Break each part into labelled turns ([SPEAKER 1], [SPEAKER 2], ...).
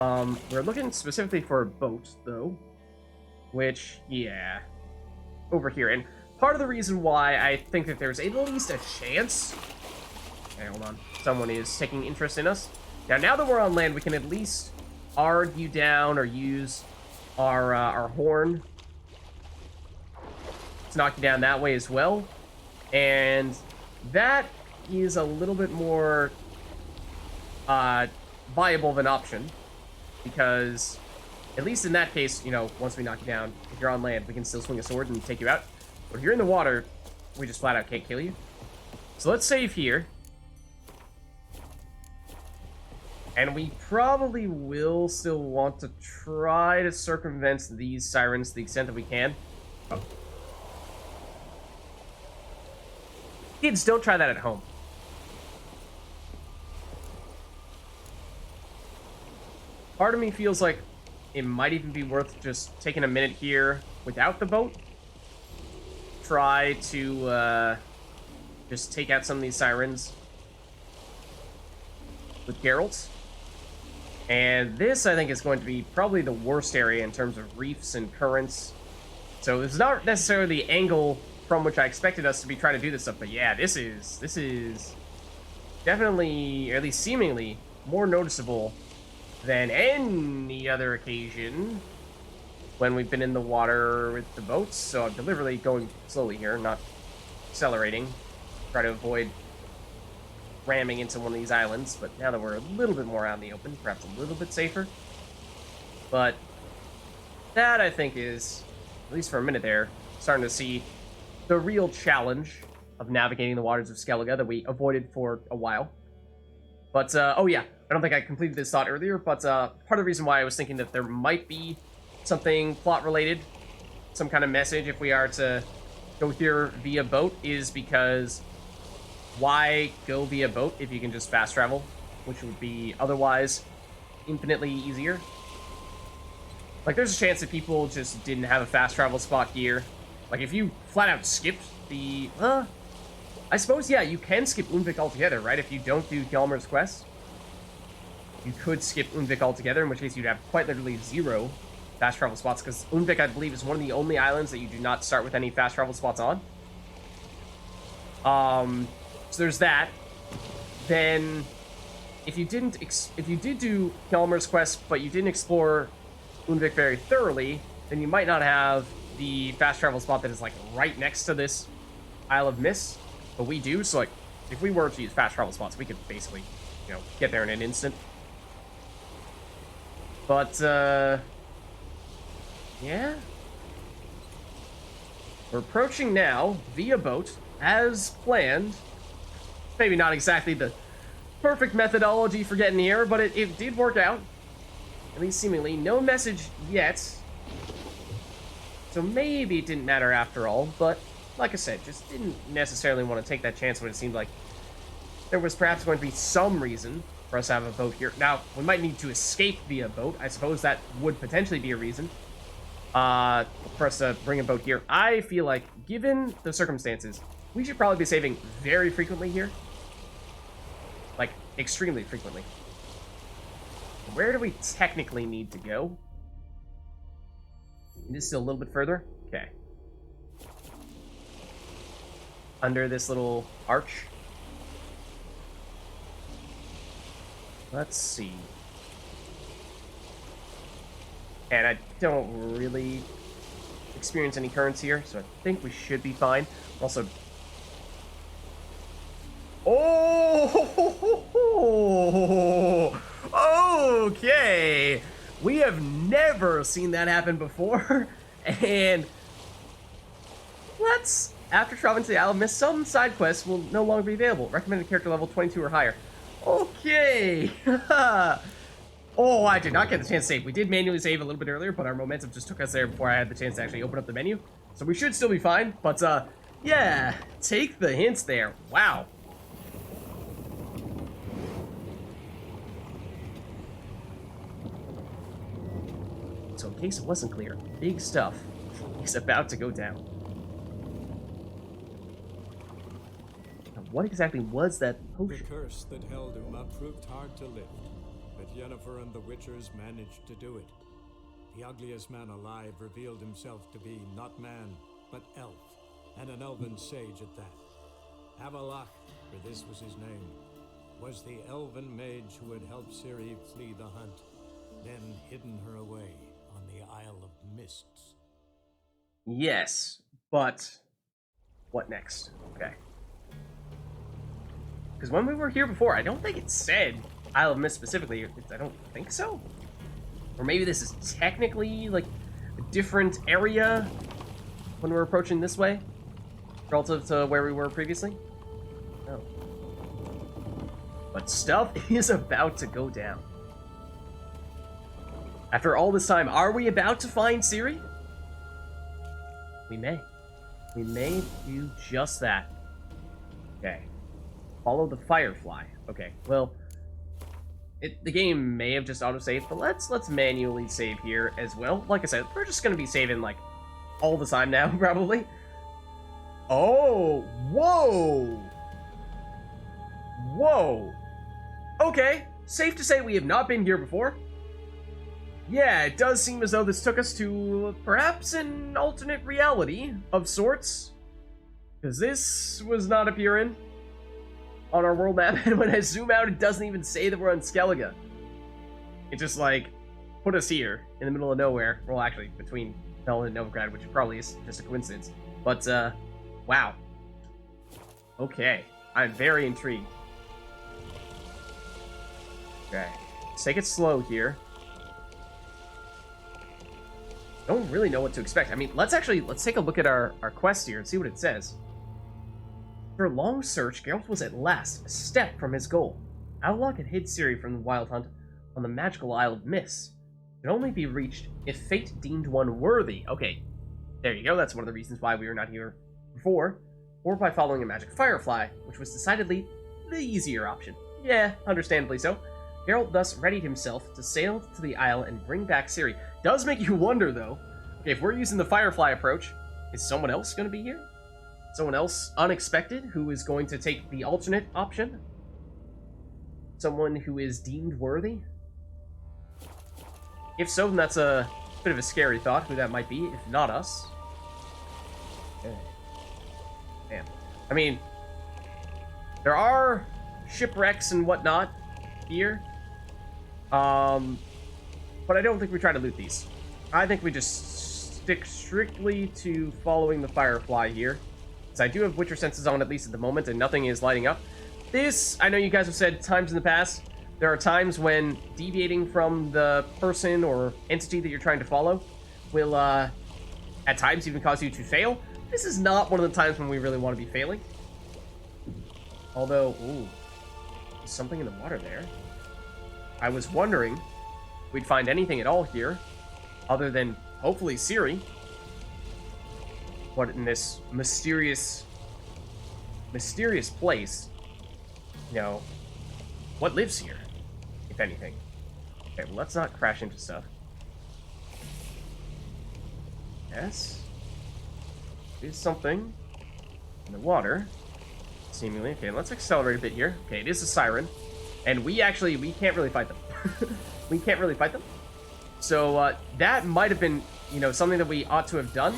[SPEAKER 1] We're looking specifically for a boat, though. Which, yeah, over here. And part of the reason why I think that there's at least a chance... Okay, hold on. Someone is taking interest in us. Now that we're on land, we can at least argue down or use our horn to knock you down that way as well. And that is a little bit more viable of an option, because at least in that case, you know, once we knock you down, if you're on land, we can still swing a sword and take you out. But if you're in the water, we just flat out can't kill you. So let's save here. And we probably will still want to try to circumvent these sirens to the extent that we can. Oh. Kids, don't try that at home. Part of me feels like it might even be worth just taking a minute here without the boat. Try to just take out some of these sirens with Geralt. And this, I think, is going to be probably the worst area in terms of reefs and currents. So this is not necessarily the angle from which I expected us to be trying to do this stuff, but yeah, this is definitely, or at least seemingly, more noticeable than any other occasion when we've been in the water with the boats. So I'm deliberately going slowly here, not accelerating. Try to avoid ramming into one of these islands, but now that we're a little bit more out in the open, perhaps a little bit safer. But that, I think, is, at least for a minute there, starting to see the real challenge of navigating the waters of Skellige that we avoided for a while. But, oh yeah, I don't think I completed this thought earlier, but part of the reason why I was thinking that there might be something plot-related, some kind of message if we are to go here via boat, is because why go via boat if you can just fast travel, which would be otherwise infinitely easier? Like, there's a chance that people just didn't have a fast travel spot here. Like, if you flat out skipped the... I suppose, yeah, you can skip Undvik altogether, right? If you don't do Hjalmar's quest, you could skip Undvik altogether, in which case you'd have quite literally 0 fast travel spots, because Undvik, I believe, is one of the only islands that you do not start with any fast travel spots on. So there's that. Then, if you did do Hjalmar's quest, but you didn't explore Undvik very thoroughly, then you might not have the fast travel spot that is, like, right next to this Isle of Mists. But we do, so, like, if we were to use fast travel spots, we could basically, you know, get there in an instant. But, yeah. We're approaching now via boat, as planned. Maybe not exactly the perfect methodology for getting here, but it did work out. At least seemingly. No message yet. So maybe it didn't matter after all, but like I said, just didn't necessarily want to take that chance when it seemed like there was perhaps going to be some reason for us to have a boat here. Now, we might need to escape via boat. I suppose that would potentially be a reason for us to bring a boat here. I feel like, given the circumstances, we should probably be saving very frequently here. Like, extremely frequently. Where do we technically need to go? It is still a little bit further? Okay. Under this little arch. Let's see. And I don't really experience any currents here, so I think we should be fine. Also... Oh! Okay! We have never seen that happen before, and let's... After traveling to the Isle of Mist, some side quests will no longer be available. Recommended character level 22 or higher. Okay! Oh, I did not get the chance to save. We did manually save a little bit earlier, but our momentum just took us there before I had the chance to actually open up the menu. So we should still be fine, but, yeah, take the hints there. Wow. So in case it wasn't clear, big stuff is about to go down. Now, what exactly was that potion?
[SPEAKER 2] The curse that held Uma proved hard to lift, but Yennefer and the Witchers managed to do it. The ugliest man alive revealed himself to be not man, but elf, and an elven sage at that. Havelach, for this was his name, was the elven mage who had helped Ciri flee the hunt, then hidden her away on the Isle of Mists.
[SPEAKER 1] Yes, but what next? Okay. Because when we were here before, I don't think it said Isle of Mists specifically. I don't think so. Or maybe this is technically, like, a different area when we're approaching this way relative to where we were previously. Oh. But stuff is about to go down. After all this time, are we about to find Ciri? We may. We may do just that. Okay. Follow the Firefly. Okay, well, the game may have just auto-saved, but let's manually save here as well. Like I said, we're just gonna be saving, like, all the time now, probably. Oh, whoa! Whoa! Okay, safe to say we have not been here before. Yeah, it does seem as though this took us to perhaps an alternate reality of sorts. Because this was not appearing on our world map, and when I zoom out, it doesn't even say that we're on Skellige. It just, like, put us here, in the middle of nowhere. Well, actually, between Melon and Novigrad, which probably is just a coincidence. But, wow. Okay, I'm very intrigued. Okay, let's take it slow here. Don't really know what to expect. I mean, let's take a look at our quest here and see what it says. After a long search, Geralt was at last a step from his goal. Outlock had hid Ciri from the Wild Hunt on the magical Isle of Mists. It could only be reached if fate deemed one worthy. Okay, there you go. That's one of the reasons why we were not here before. Or by following a magic firefly, which was decidedly the easier option. Yeah, understandably so. Geralt thus readied himself to sail to the isle and bring back Ciri. Does make you wonder, though. Okay, if we're using the Firefly approach, is someone else going to be here? Someone else unexpected who is going to take the alternate option? Someone who is deemed worthy? If so, then that's a bit of a scary thought, who that might be, if not us. Okay. Damn. I mean, there are shipwrecks and whatnot here. But I don't think we try to loot these. I think we just stick strictly to following the Firefly here. Because I do have Witcher senses on, at least at the moment, and nothing is lighting up. This, I know you guys have said times in the past, there are times when deviating from the person or entity that you're trying to follow will, at times, even cause you to fail. This is not one of the times when we really want to be failing. Although, ooh, there's something in the water there. I was wondering if we'd find anything at all here, other than, hopefully, Ciri. What in this mysterious place, you know, what lives here, if anything? Okay, well, let's not crash into stuff. Yes. There's something in the water, seemingly. Okay, let's accelerate a bit here. Okay, it is a siren. And we can't really fight them. We can't really fight them. So, that might have been, you know, something that we ought to have done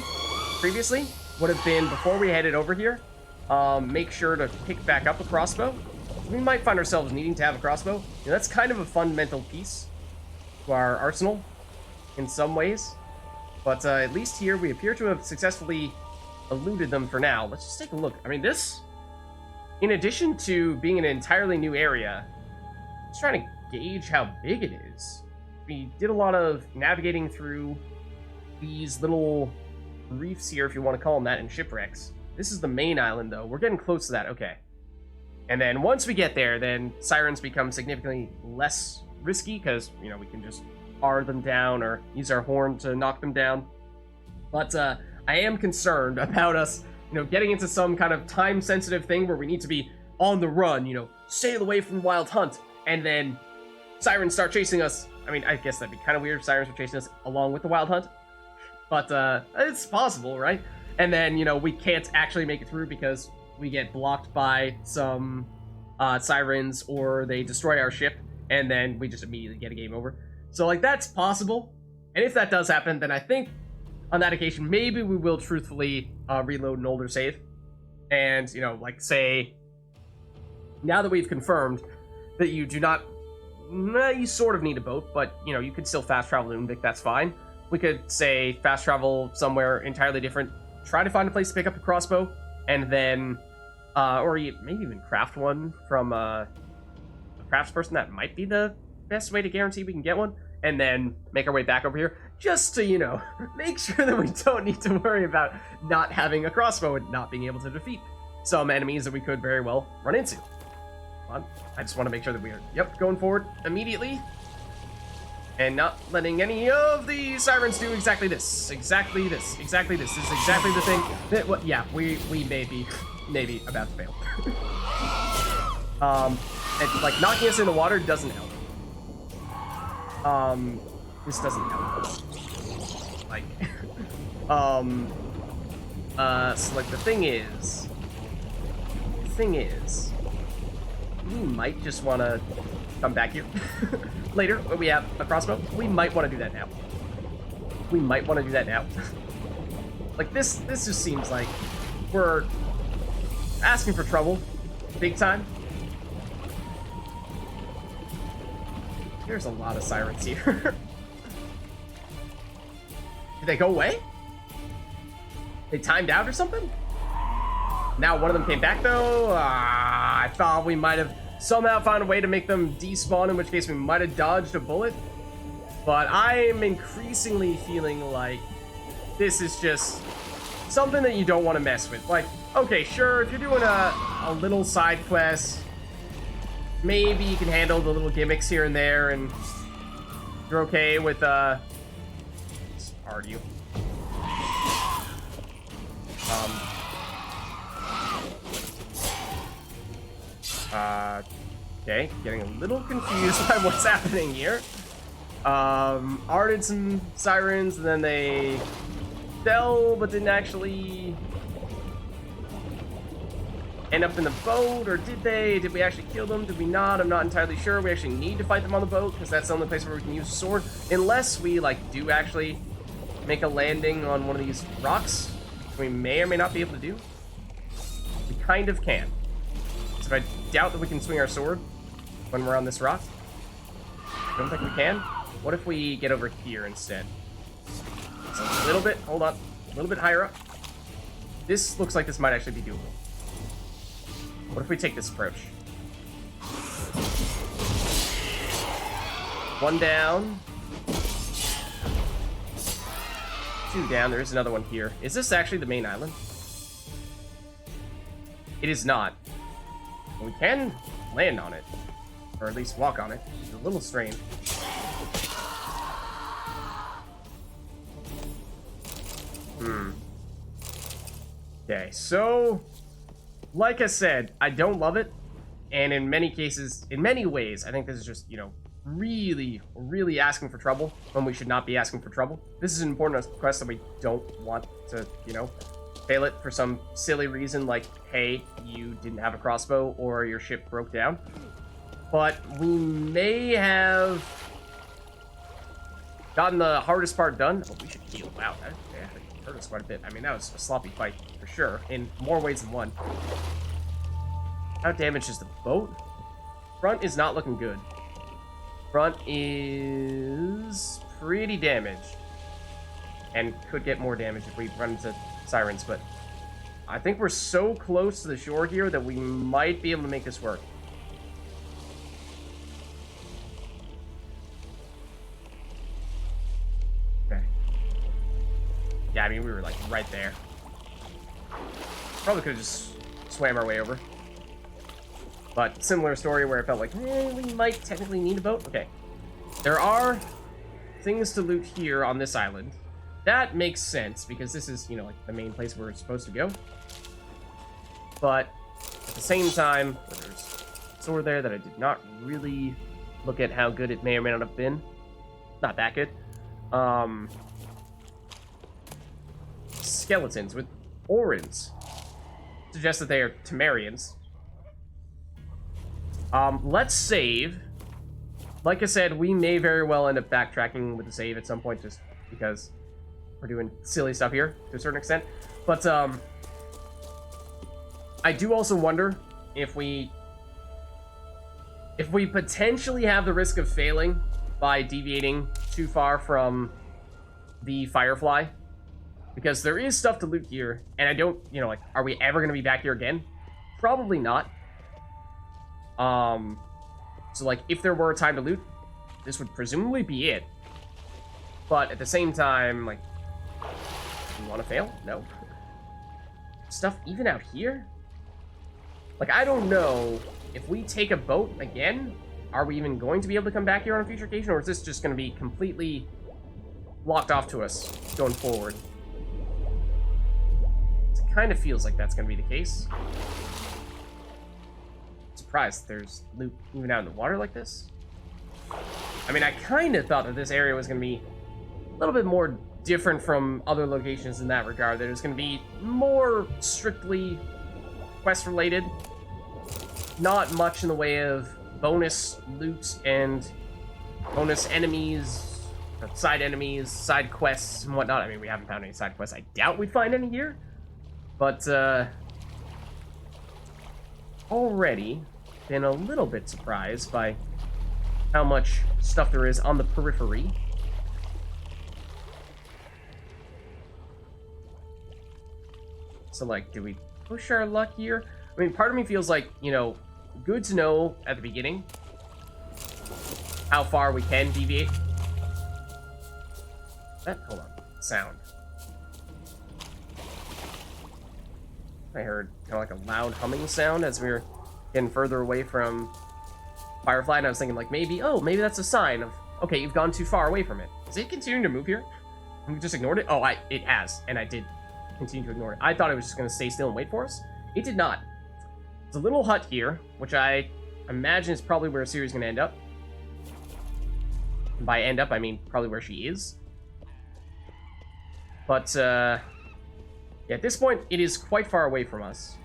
[SPEAKER 1] previously. Would have been, before we headed over here, make sure to pick back up a crossbow. We might find ourselves needing to have a crossbow. You know, that's kind of a fundamental piece to our arsenal, in some ways. But, at least here, we appear to have successfully eluded them for now. Let's just take a look. I mean, this, in addition to being an entirely new area, just trying to gauge how big it is. We did a lot of navigating through these little reefs here, if you want to call them that, and shipwrecks. This is the main island, though. We're getting close to that. Okay. And then once we get there, then sirens become significantly less risky because, you know, we can just R them down or use our horn to knock them down. But I am concerned about us, you know, getting into some kind of time-sensitive thing where we need to be on the run, you know, sail away from the Wild Hunt, and then sirens start chasing us. I mean, I guess that'd be kind of weird if sirens were chasing us along with the Wild Hunt. But it's possible, right? And then, you know, we can't actually make it through because we get blocked by some sirens or they destroy our ship. and then we just immediately get a game over. So, like, that's possible. And if that does happen, then I think on that occasion, maybe we will truthfully reload an older save. And, you know, like, say, now that we've confirmed that you do not, you sort of need a boat, but, you know, you could still fast travel to Unvik, that's fine. We could, say, fast travel somewhere entirely different, try to find a place to pick up a crossbow, and then, or maybe even craft one from a craftsperson. That might be the best way to guarantee we can get one, and then make our way back over here, just to, you know, make sure that we don't need to worry about not having a crossbow and not being able to defeat some enemies that we could very well run into. I just want to make sure that we are, going forward immediately, and not letting any of the sirens do exactly this. Exactly this. Exactly this. This is exactly the thing that, we may be about to fail. And, like, knocking us in the water doesn't help. This doesn't help. Like, so, like, the thing is, we might just want to come back here later when we have a crossbow. We might want to do that now. Like, this just seems like we're asking for trouble big time. There's a lot of sirens here. Did they go away? They timed out or something? Now one of them came back, though. I thought we might have somehow found a way to make them despawn, in which case we might have dodged a bullet. But I'm increasingly feeling like this is just something that you don't want to mess with. Like, okay, sure, if you're doing a little side quest, maybe you can handle the little gimmicks here and there, and you're okay with, argue. Okay, getting a little confused by what's happening here. Arded some sirens, and then they fell, but didn't actually end up in the boat, or did they? Did we actually kill them? Did we not? I'm not entirely sure. We actually need to fight them on the boat, because that's the only place where we can use a sword, unless we, like, do actually make a landing on one of these rocks, which we may or may not be able to do. We kind of can. So I doubt that we can swing our sword when we're on this rock. Don't think we can. What if we get over here instead? It's a little bit, hold on, a little bit higher up. This looks like this might actually be doable. What if we take this approach? One down. Two down. There is another one here. Is this actually the main island? It is not. We can land on it. Or at least walk on it. It's a little strange. Okay, so like I said, I don't love it, and in many cases, in many ways, I think this is just, you know, really, really asking for trouble when we should not be asking for trouble. This is an important quest that we don't want to, you know, fail it for some silly reason, like, hey, you didn't have a crossbow or your ship broke down. But we may have gotten the hardest part done. Oh, we should heal. Wow, that hurt us quite a bit. I mean, that was a sloppy fight for sure, in more ways than one. How damaged is the boat? Front is not looking good. Front is pretty damaged, and could get more damage if we run into sirens, but I think we're so close to the shore here that we might be able to make this work. Okay. Yeah, I mean, we were, like, right there. Probably could have just swam our way over. But similar story where I felt like, we might technically need a boat. Okay. There are things to loot here on this island. That makes sense, because this is, you know, like, the main place we're supposed to go. But at the same time, there's a sword there that I did not really look at how good it may or may not have been. Not that good. Skeletons with orans. Suggest that they are Temerians. Let's save like I said, we may very well end up backtracking with the save at some point, just because we're doing silly stuff here to a certain extent. But I do also wonder if we potentially have the risk of failing by deviating too far from the Firefly, because there is stuff to loot here, and I don't, you know, like, are we ever going to be back here again? Probably not. So, like, if there were a time to loot, this would presumably be it. But at the same time, like, do you want to fail? No. Stuff even out here? Like, I don't know. If we take a boat again, are we even going to be able to come back here on a future occasion, or is this just going to be completely locked off to us going forward? It kind of feels like that's going to be the case. Surprised there's loot even out in the water like this. I mean, I kind of thought that this area was going to be a little bit more different from other locations in that regard, that it was going to be more strictly quest related, not much in the way of bonus loot and bonus enemies, side quests and whatnot. I mean, we haven't found any side quests. I doubt we'd find any here, but already been a little bit surprised by how much stuff there is on the periphery. So, like, do we push our luck here? I mean, part of me feels like, you know, good to know at the beginning how far we can deviate. Hold on. Sound. I heard kind of like a loud humming sound as we were getting further away from Firefly, and I was thinking, like, maybe that's a sign of, okay, you've gone too far away from it. Is it continuing to move here? And we just ignored it? Oh, it has, and I did continue to ignore it. I thought it was just going to stay still and wait for us. It did not. There's a little hut here, which I imagine is probably where Ciri's going to end up. And by end up, I mean probably where she is. But, yeah, at this point, it is quite far away from us.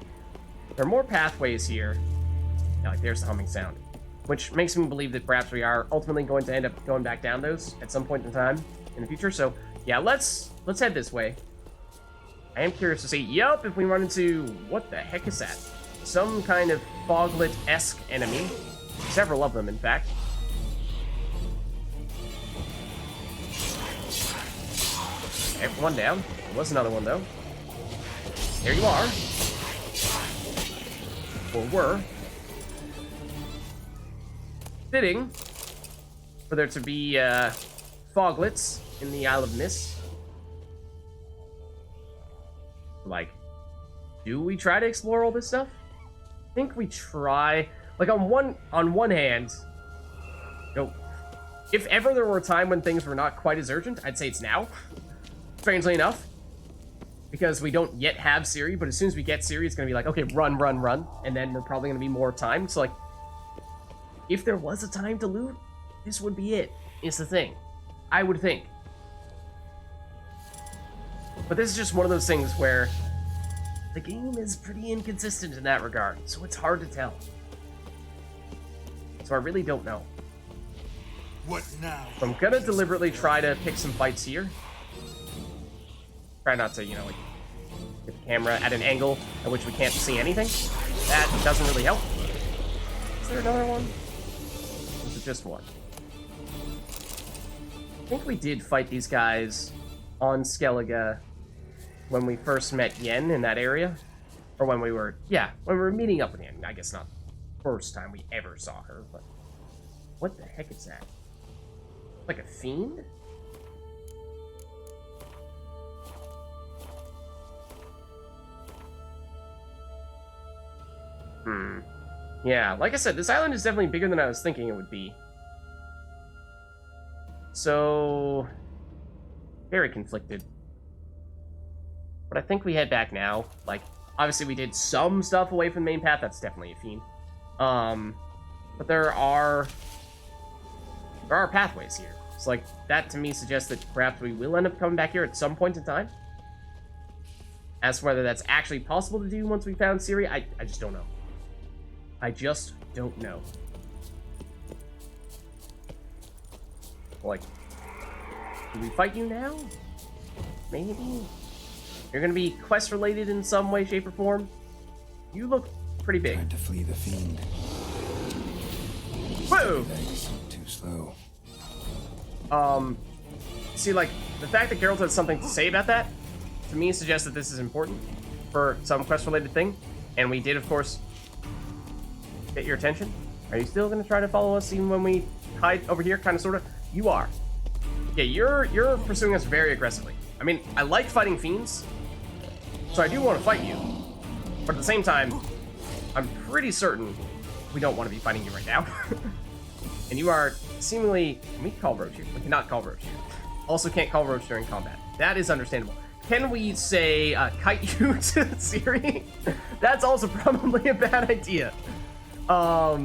[SPEAKER 1] There are more pathways here. Yeah, like, there's the humming sound. Which makes me believe that perhaps we are ultimately going to end up going back down those at some point in time in the future. So, yeah, let's head this way. I am curious to see, yup, if we run into, what the heck is that? Some kind of foglet-esque enemy. Several of them, in fact. Okay, one down. There was another one, though. There you are. Or were. Fitting for there to be foglets in the Isle of MISTS. Like, do we try to explore all this stuff? I think we try. Like, on one hand, you know, if ever there were a time when things were not quite as urgent, I'd say it's now. Strangely enough. Because we don't yet have Ciri, but as soon as we get Ciri, it's going to be like, okay, run, run, run. And then we're probably going to be more time. So, like, if there was a time to loot, this would be it. It's the thing. I would think. But this is just one of those things where the game is pretty inconsistent in that regard, so it's hard to tell. So I really don't know.
[SPEAKER 3] What now?
[SPEAKER 1] So I'm gonna deliberately try to pick some fights here. Try not to, you know, like, get the camera at an angle at which we can't see anything. That doesn't really help. Is there another one? Or is it just one? I think we did fight these guys on Skellige when we first met Yen in that area. Or when we were, yeah, when we were meeting up with Yen. I guess not the first time we ever saw her, but what the heck is that? Like a fiend? Yeah, like I said, this island is definitely bigger than I was thinking it would be. So, very conflicted. But I think we head back now. Like, obviously we did some stuff away from the main path. That's definitely a fiend. But there are pathways here. So, like, that to me suggests that perhaps we will end up coming back here at some point in time. As to whether that's actually possible to do once we found Ciri, I just don't know. I just don't know. Like, do we fight you now? Maybe? You're gonna be quest-related in some way, shape, or form? You look pretty big.
[SPEAKER 4] Tried to flee the fiend.
[SPEAKER 1] Whoa!
[SPEAKER 4] Legs, too slow.
[SPEAKER 1] See, like, the fact that Geralt has something to say about that, to me, suggests that this is important for some quest-related thing. And we did, of course, get your attention. Are you still gonna try to follow us even when we hide over here, kind of, sort of? You are. Yeah, you're pursuing us very aggressively. I mean, I like fighting fiends, so I do want to fight you. But at the same time, I'm pretty certain we don't want to be fighting you right now. And you are seemingly... Can we call Roach you? We cannot call Roach you. Also can't call Roach during combat. That is understandable. Can we say kite you to Ciri? That's also probably a bad idea. I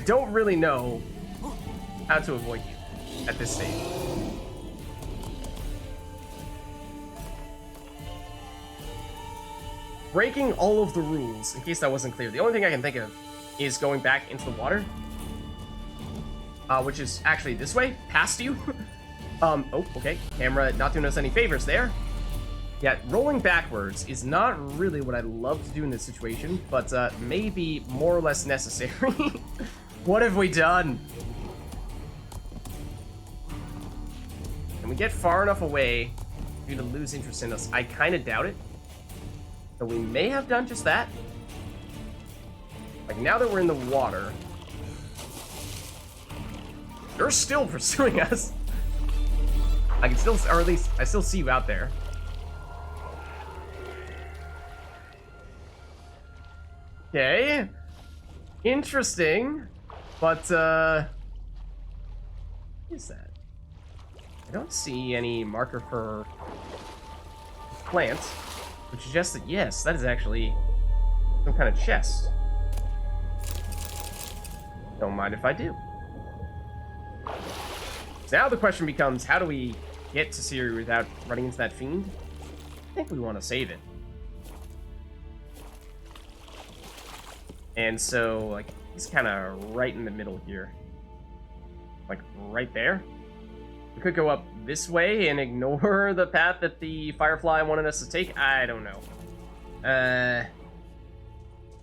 [SPEAKER 1] don't really know how to avoid you at this stage. Breaking all of the rules, in case that wasn't clear. The only thing I can think of is going back into the water. Which is actually this way, past you. Oh, okay. Camera not doing us any favors there. Yeah, rolling backwards is not really what I'd love to do in this situation, but maybe more or less necessary. What have we done? Can we get far enough away for you to lose interest in us? I kind of doubt it. So we may have done just that. Like, now that we're in the water, you're still pursuing us. I can still, or at least, I still see you out there. Okay. Interesting. But, what is that? I don't see any marker for plant, which suggests that, yes, that is actually some kind of chest. Don't mind if I do. So now the question becomes, how do we get to Ciri without running into that fiend? I think we want to save it. And so, like, he's kind of right in the middle here. Like, right there. We could go up this way and ignore the path that the Firefly wanted us to take. I don't know.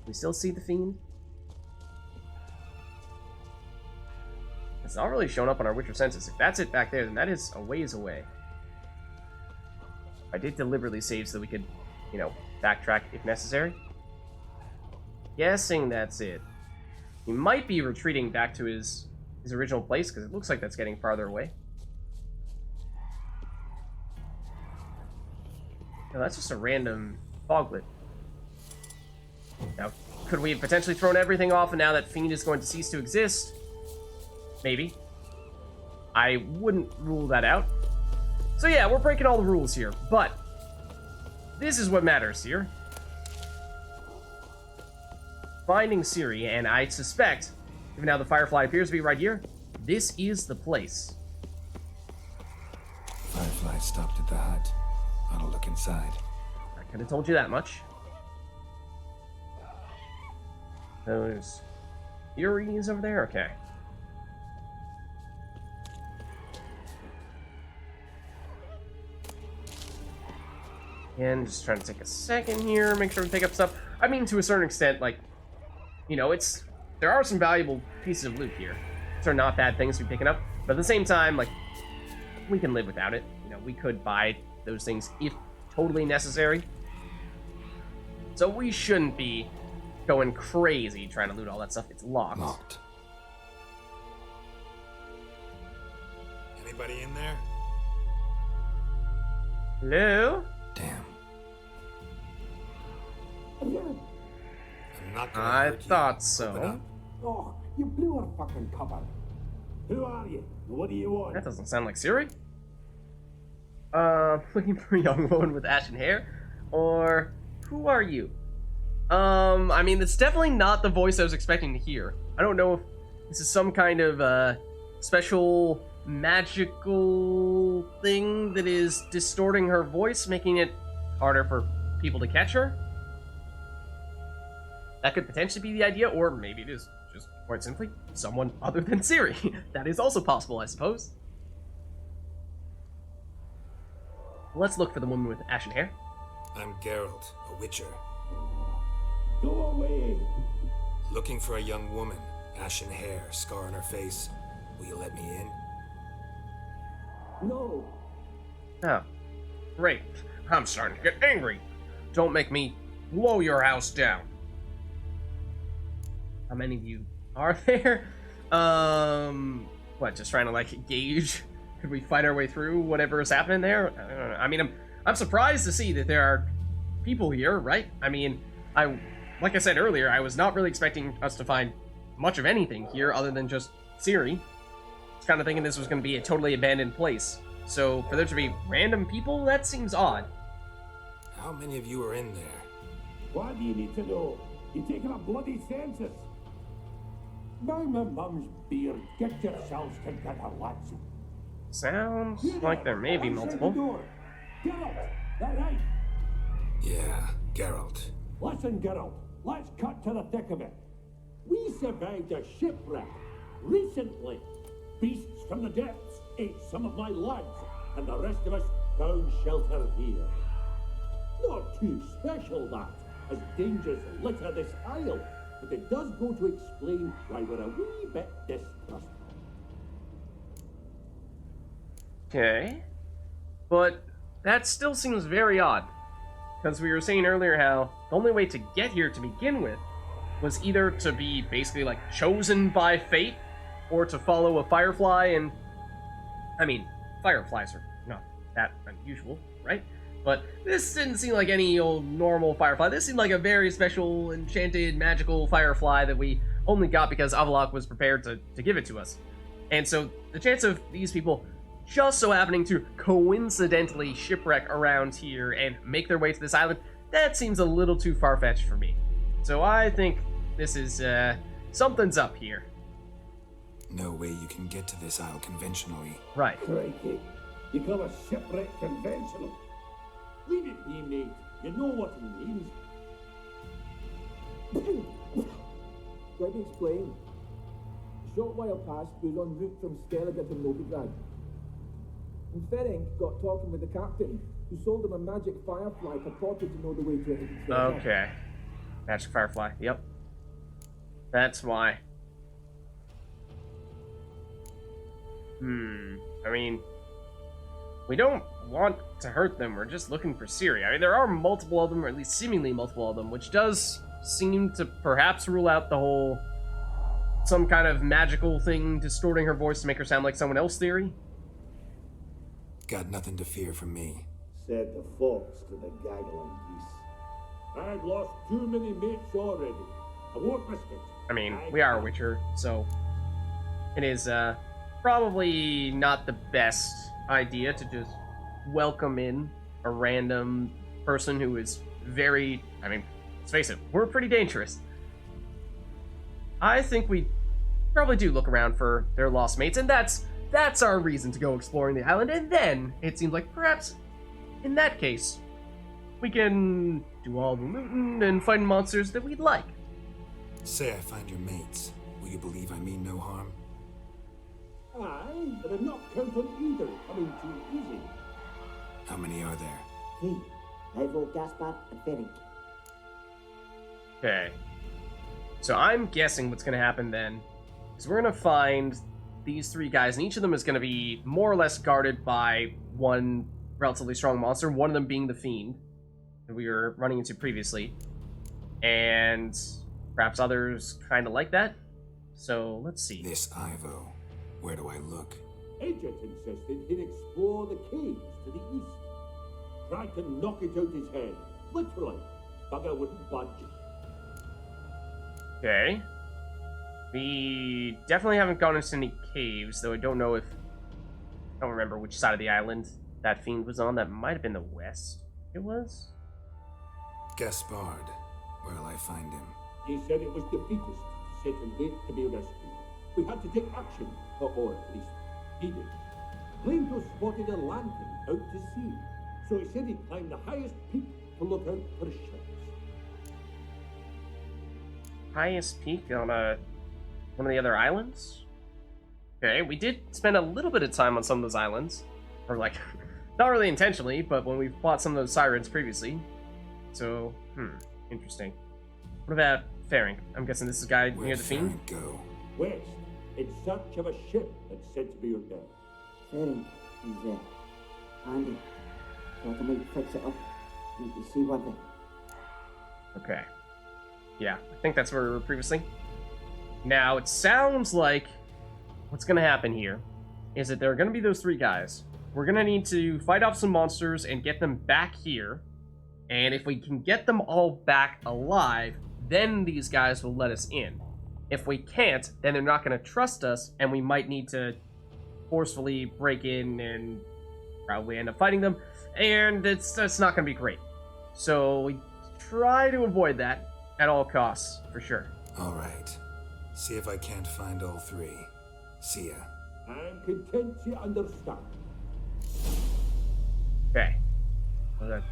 [SPEAKER 1] We still see the fiend? It's not really shown up on our Witcher senses. If that's it back there, then that is a ways away. I did deliberately save so that we could, you know, backtrack if necessary. Guessing that's it. He might be retreating back to his original place, because it looks like that's getting farther away. No, that's just a random foglet. Now, could we have potentially thrown everything off and now that fiend is going to cease to exist? Maybe. I wouldn't rule that out. So yeah, we're breaking all the rules here, but this is what matters here. Finding Ciri, and I suspect, even now the Firefly appears to be right here, this is the place.
[SPEAKER 4] Firefly stopped at the hut. I'll look inside.
[SPEAKER 1] I could have told you that much. Those Furies over there? Okay. And just trying to take a second here, make sure we pick up stuff. I mean, to a certain extent, like, you know, there are some valuable pieces of loot here. These are not bad things to be picking up, but at the same time, like, we can live without it. You know, we could buy those things if totally necessary. So we shouldn't be going crazy trying to loot all that stuff. It's locked.
[SPEAKER 4] Locked.
[SPEAKER 3] Anybody in there?
[SPEAKER 1] Hello?
[SPEAKER 4] Damn.
[SPEAKER 3] I'm not gonna
[SPEAKER 1] I
[SPEAKER 3] hurt you.
[SPEAKER 1] thought
[SPEAKER 3] Open
[SPEAKER 1] so.
[SPEAKER 3] up.
[SPEAKER 5] Oh, you blew our fucking cover. Who are you? What do you want?
[SPEAKER 1] That doesn't sound like Ciri. Looking for a young woman with ashen hair? Or, who are you? I mean, it's definitely not the voice I was expecting to hear. I don't know if this is some kind of, special magical thing that is distorting her voice, making it harder for people to catch her. That could potentially be the idea, or maybe it is just Or it's simply someone other than Ciri. That is also possible, I suppose. Let's look for the woman with ashen hair.
[SPEAKER 6] I'm Geralt, a witcher.
[SPEAKER 5] Go away!
[SPEAKER 6] Looking for a young woman. Ashen hair, scar on her face. Will you let me in?
[SPEAKER 5] No!
[SPEAKER 1] Oh, great. I'm starting to get angry. Don't make me blow your house down. How many of you are there? What, just trying to, like, gauge? Could we fight our way through whatever is happening there? I don't know. I mean, I'm surprised to see that there are people here, right? I mean, like I said earlier, I was not really expecting us to find much of anything here other than just Ciri. I was kind of thinking this was going to be a totally abandoned place. So for there to be random people, that seems odd.
[SPEAKER 6] How many of you are in there?
[SPEAKER 5] What do you need to know? You're taking a bloody census. By my mum's beard, get yourselves together, lads.
[SPEAKER 1] Sounds like there may be multiple.
[SPEAKER 5] Geralt, that right?
[SPEAKER 6] Yeah, Geralt.
[SPEAKER 5] Listen, Geralt, let's cut to the thick of it. We survived a shipwreck recently. Beasts from the depths ate some of my lads, and the rest of us found shelter here. Not too special, that, as dangers litter this isle, but it does go to explain why we're a wee bit distrustful.
[SPEAKER 1] Okay. But that still seems very odd. Because we were saying earlier how the only way to get here to begin with was either to be basically like chosen by fate or to follow a firefly, and I mean, fireflies are not that unusual, right? But this didn't seem like any old normal firefly. This seemed like a very special, enchanted, magical firefly that we only got because Avallac'h was prepared to give it to us. And so the chance of these people just so happening to coincidentally shipwreck around here and make their way to this island, that seems a little too far-fetched for me. So I think this is, something's up here.
[SPEAKER 6] No way you can get to this isle conventionally.
[SPEAKER 1] Right.
[SPEAKER 5] Crikey, you call a shipwreck conventional? Leave it be, mate. You know what he means.
[SPEAKER 7] Let me explain. A short while past, we was en route from Skellige to Novigrad. And Ferenc got talking with the captain, who sold him a magic firefly purported to know the way to a hidden treasure.
[SPEAKER 1] Okay. Magic firefly, yep. That's why. I mean, we don't want to hurt them, we're just looking for Ciri. I mean, there are multiple of them, or at least seemingly multiple of them, which does seem to perhaps rule out the whole some kind of magical thing distorting her voice to make her sound like someone else theory.
[SPEAKER 6] Got nothing to fear from me.
[SPEAKER 5] Said the fox to the gaggling geese. I've lost too many mates already. I won't risk it.
[SPEAKER 1] I mean, we are a Witcher, so it is probably not the best idea to just welcome in a random person who is very, I mean, let's face it, we're pretty dangerous. I think we probably do look around for their lost mates, and that's our reason to go exploring the island, and then it seems like perhaps in that case we can do all the looting and fighting monsters that we'd like.
[SPEAKER 6] Say I find your mates. Will you believe I mean no harm?
[SPEAKER 5] Aye, but I'm not count on either coming too easy.
[SPEAKER 6] How many are there?
[SPEAKER 8] 3. Ivo, Gaspar, and Ferenc.
[SPEAKER 1] Okay. So I'm guessing what's going to happen then is we're going to find these 3 guys, and each of them is going to be more or less guarded by one relatively strong monster, one of them being the Fiend that we were running into previously, and perhaps others kind of like that. So let's see.
[SPEAKER 6] This Ivo. Where do I look?
[SPEAKER 5] Agent insisted he'd explore the caves to the east. Tried to knock it out his head. Literally. Bugger wouldn't budge.
[SPEAKER 1] Okay. We definitely haven't gone into any caves, though I don't know if... I don't remember which side of the island that Fiend was on. That might have been the west. It was?
[SPEAKER 6] Gaspard. Where'll I find him?
[SPEAKER 5] He said it was defeatist, set and wait to be rescued. We had to take action, or at least he did. Claimed to have spotted a lantern out to sea, so he said he'd climb the highest peak to look out for ships.
[SPEAKER 1] Highest peak on a one of the other islands. Okay, we did spend a little bit of time on some of those islands. Or, like, not really intentionally, but when we fought some of those sirens previously. So, interesting. What about Ferenc? I'm guessing this is a guy near the Fiend?
[SPEAKER 6] Go?
[SPEAKER 5] West, in search of a ship that's said to be out there.
[SPEAKER 8] Ferenc, he's there. Andy, thought I might fix it up. Make you see one thing.
[SPEAKER 1] Okay. Yeah, I think that's where we were previously. Now, it sounds like what's going to happen here is that there are going to be those 3 guys. We're going to need to fight off some monsters and get them back here. And if we can get them all back alive, then these guys will let us in. If we can't, then they're not going to trust us, and we might need to forcefully break in and probably end up fighting them. And it's not going to be great. So we try to avoid that at all costs, for sure.
[SPEAKER 6] All right. See if I can't find all 3. See ya.
[SPEAKER 5] I'm content you understand.
[SPEAKER 1] Okay. Was that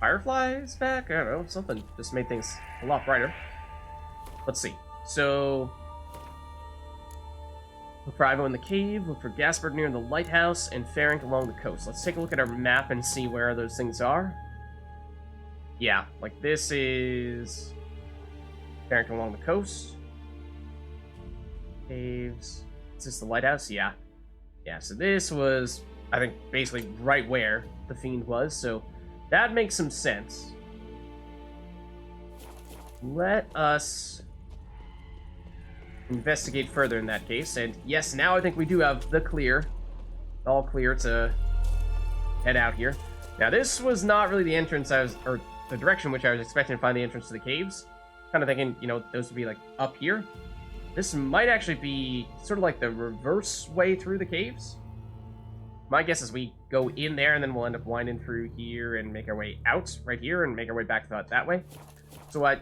[SPEAKER 1] Fireflies back? I don't know. Something just made things a lot brighter. Let's see. So, look for Ivo in the cave, look for Gaspard near the lighthouse, and Ferenc along the coast. Let's take a look at our map and see where those things are. Yeah, like this is Ferenc along the coast. Caves. Is this the lighthouse? Yeah. Yeah, so this was, I think, basically right where the Fiend was, so that makes some sense. Let us investigate further in that case, and yes, now I think we do have the clear, all clear to head out here. Now, this was not really the entrance I was, or the direction which I was expecting to find the entrance to the caves. Kind of thinking, you know, those would be like up here. This might actually be sort of like the reverse way through the caves. My guess is we go in there and then we'll end up winding through here and make our way out right here and make our way back that way. So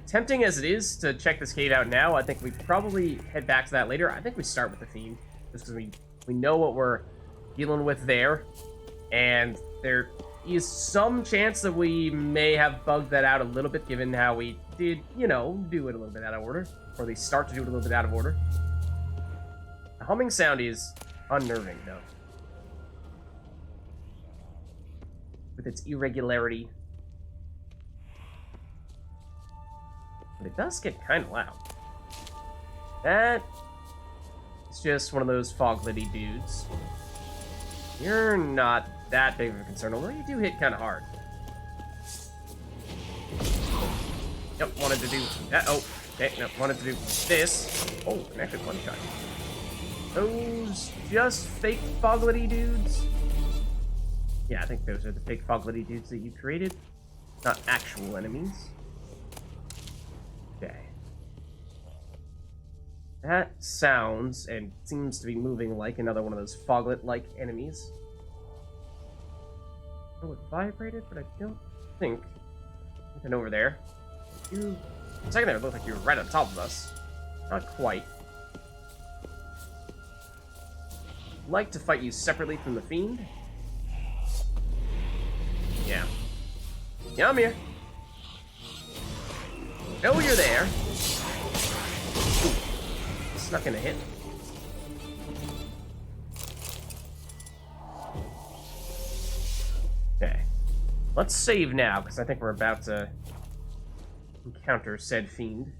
[SPEAKER 1] tempting as it is to check this cave out now, I think we probably head back to that later. I think we start with the Fiend, just because we know what we're dealing with there. And there is some chance that we may have bugged that out a little bit, given how we did, you know, do it a little bit out of order. Or at least start to do it a little bit out of order. The humming sound is unnerving, though. With its irregularity. But it does get kind of loud. That is just one of those foglity dudes. You're not that big of a concern, although you do hit kind of hard. Yep, wanted to do that. Oh, okay, no, wanted to do this. Oh, an actual one shot. Those just fake foglity dudes. Yeah, I think those are the fake foglity dudes that you created, not actual enemies. Okay. That sounds and seems to be moving like another one of those foglet-like enemies. Oh, it vibrated, but I don't think anything over there. You, for a second there, it looked like you were right on top of us. Not quite. I'd like to fight you separately from the Fiend. Yeah. Yeah, I'm here. Know you're there. Ooh. It's not gonna hit. Okay. Let's save now, because I think we're about to encounter said Fiend.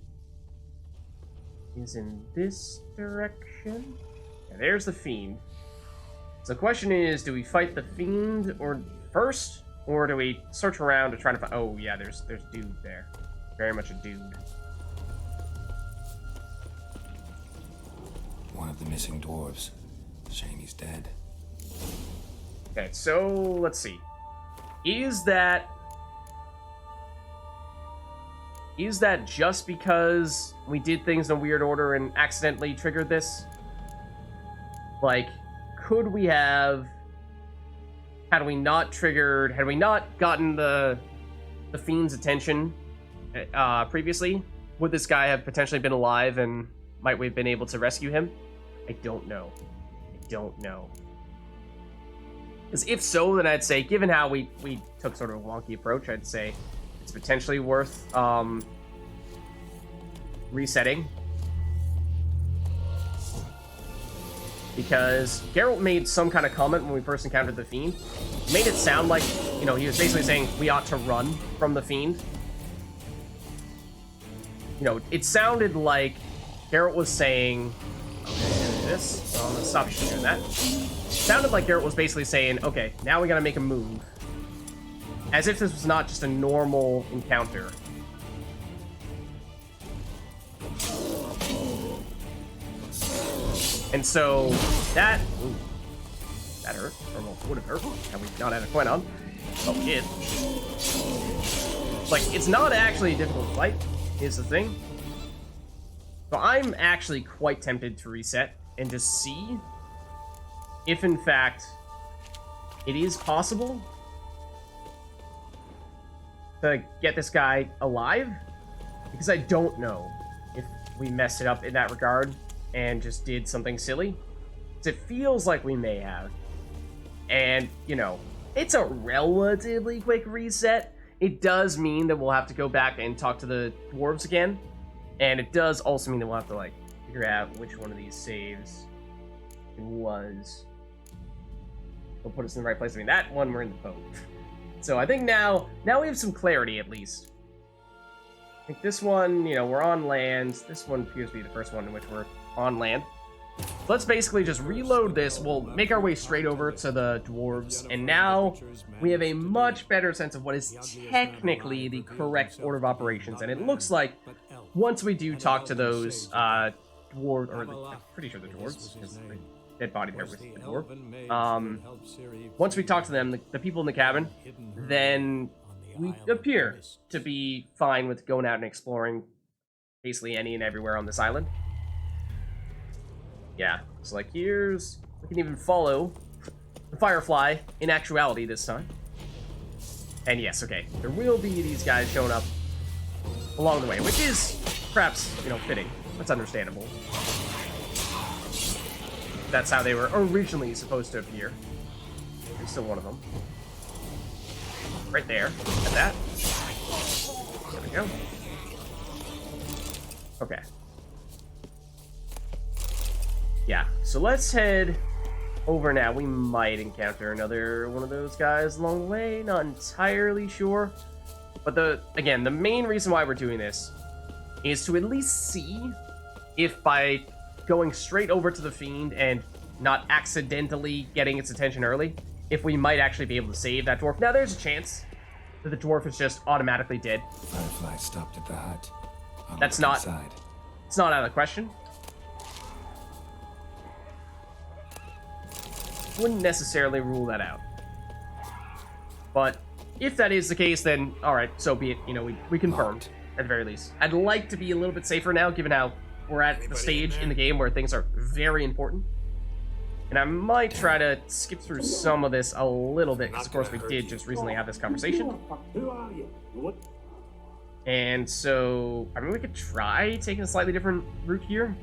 [SPEAKER 1] Is in this direction. Yeah, there's the Fiend. So the question is, do we fight the Fiend first? Or do we search around to try to find... Oh, yeah, there's dude there. Very much a dude.
[SPEAKER 4] One of the missing dwarves. Shame he's dead.
[SPEAKER 1] Okay, so let's see. Is that just because we did things in a weird order and accidentally triggered this? Like, could we have... Had we not gotten the Fiend's attention previously, would this guy have potentially been alive and might we have been able to rescue him? I don't know. Because if so, then I'd say, given how we took sort of a wonky approach, I'd say it's potentially worth resetting. because Geralt made some kind of comment when we first encountered the Fiend. Made it sound like, you know, he was basically saying we ought to run from the Fiend. You know, it sounded like Geralt was saying, okay, do this. I'm gonna stop you from doing that. Sounded like Geralt was basically saying, okay, now we gotta make a move. As if this was not just a normal encounter. And so that hurt, or well, would have hurt had we not had a coin on. But we did. Like, it's not actually a difficult fight, is the thing. So I'm actually quite tempted to reset and to see if, in fact, it is possible to get this guy alive. Because I don't know if we messed it up in that regard and just did something silly. It feels like we may have. And, you know, it's a relatively quick reset. It does mean that we'll have to go back and talk to the dwarves again. And it does also mean that we'll have to, like, figure out which one of these saves it was. It'll put us in the right place. I mean, that one, we're in the boat. So I think now we have some clarity, at least. I think this one, you know, we're on land. This one appears to be the first one in which we're on land. Let's basically just reload this. We'll make our way straight over to the dwarves. And now we have a much better sense of what is technically the correct order of operations. And it looks like once we do talk to those dwarves, or I'm pretty sure the dwarves, because the dead body there was the dwarf. Once we talk to them, the people in the cabin, then we appear to be fine with going out and exploring basically any and everywhere on this island. Yeah, so like here's... we can even follow the Firefly in actuality this time. And yes, okay, there will be these guys showing up along the way, which is perhaps, you know, fitting. That's understandable. That's how they were originally supposed to appear. There's still one of them. Right there. At that. There we go. Okay. Yeah, so let's head over now. We might encounter another one of those guys along the way. Not entirely sure. But again, the main reason why we're doing this is to at least see if by going straight over to the Fiend and not accidentally getting its attention early, if we might actually be able to save that dwarf. Now, there's a chance that the dwarf is just automatically dead.
[SPEAKER 4] Firefly stopped at the hut.
[SPEAKER 1] That's not... inside. It's not out of the question. Wouldn't necessarily rule that out. But if that is the case, then alright, so be it. You know, we confirmed, at the very least. I'd like to be a little bit safer now, given how we're at the stage in the game where things are very important. And I might try to skip through some of this a little bit, because of course we did just recently have this conversation. And so, I mean, we could try taking a slightly different route here.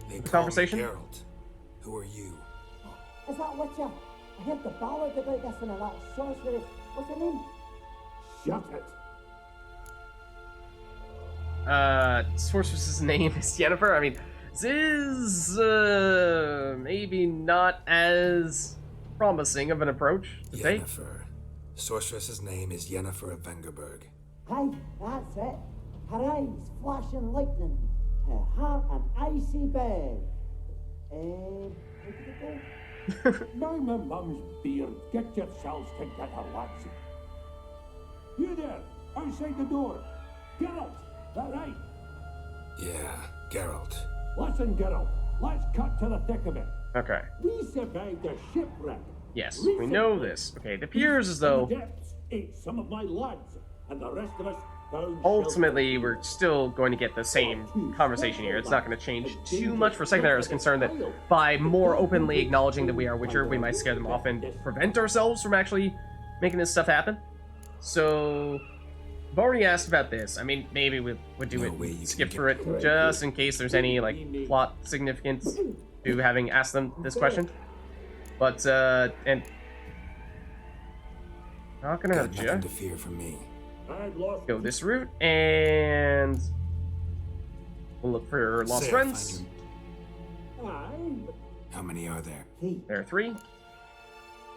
[SPEAKER 6] The
[SPEAKER 1] conversation.
[SPEAKER 6] Geralt. Who are you?
[SPEAKER 8] Is that Witcher? I heard the ballad about this and that sorceress. What's her name?
[SPEAKER 5] Shut it.
[SPEAKER 1] Sorceress's name is Yennefer. I mean, this is maybe not as promising of an approach to take.
[SPEAKER 6] Yennefer. Sorceress's name is Yennefer of Vengerberg.
[SPEAKER 8] Aye, that's it. Her eyes flashing lightning. Her heart an icy bed. How did it go?
[SPEAKER 5] Now my mum's beard, get yourselves together, lads. You there, outside the door. Geralt, that right?
[SPEAKER 6] Yeah, Geralt.
[SPEAKER 5] Listen, Geralt, let's cut to the thick of it.
[SPEAKER 1] Okay.
[SPEAKER 5] We survived a shipwreck.
[SPEAKER 1] Yes, we know this. Okay, it appears as though
[SPEAKER 5] ate some of my lads, and the rest of us found
[SPEAKER 1] ultimately we're still going to get the same conversation here. It's not going to change too much. For a second there, I was concerned that by more openly acknowledging that we are Witcher, we might scare them off and prevent ourselves from actually making this stuff happen. So, I've already asked about this. I mean, maybe we would do it, skip through it, just in case there's any, like, plot significance to having asked them this question. But, and... not gonna hurt you.
[SPEAKER 6] Nothing to fear from me.
[SPEAKER 1] Go this route, and... we'll look for lost friends.
[SPEAKER 5] Aye,
[SPEAKER 6] How many are there?
[SPEAKER 1] There are 3.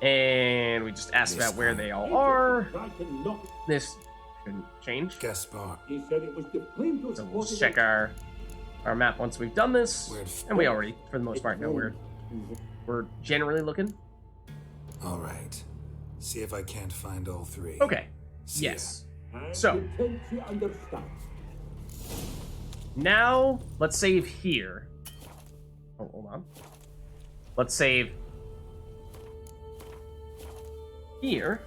[SPEAKER 1] And we just asked
[SPEAKER 6] This
[SPEAKER 1] about where
[SPEAKER 6] time.
[SPEAKER 1] they all are.
[SPEAKER 5] Tried to knock.
[SPEAKER 1] This shouldn't change.
[SPEAKER 6] Gaspar.
[SPEAKER 5] He said it was the flame to
[SPEAKER 1] So we'll just
[SPEAKER 5] support
[SPEAKER 1] check our map once we've done this.
[SPEAKER 6] Where'd-
[SPEAKER 1] And we already, for the most part, know where we're generally looking.
[SPEAKER 6] All right. See if I can't find all 3.
[SPEAKER 1] Okay.
[SPEAKER 6] See ya.
[SPEAKER 1] Yes.
[SPEAKER 5] and
[SPEAKER 1] So.
[SPEAKER 5] pretend to understand.
[SPEAKER 1] Now, let's save here. Oh, hold on. Let's save here.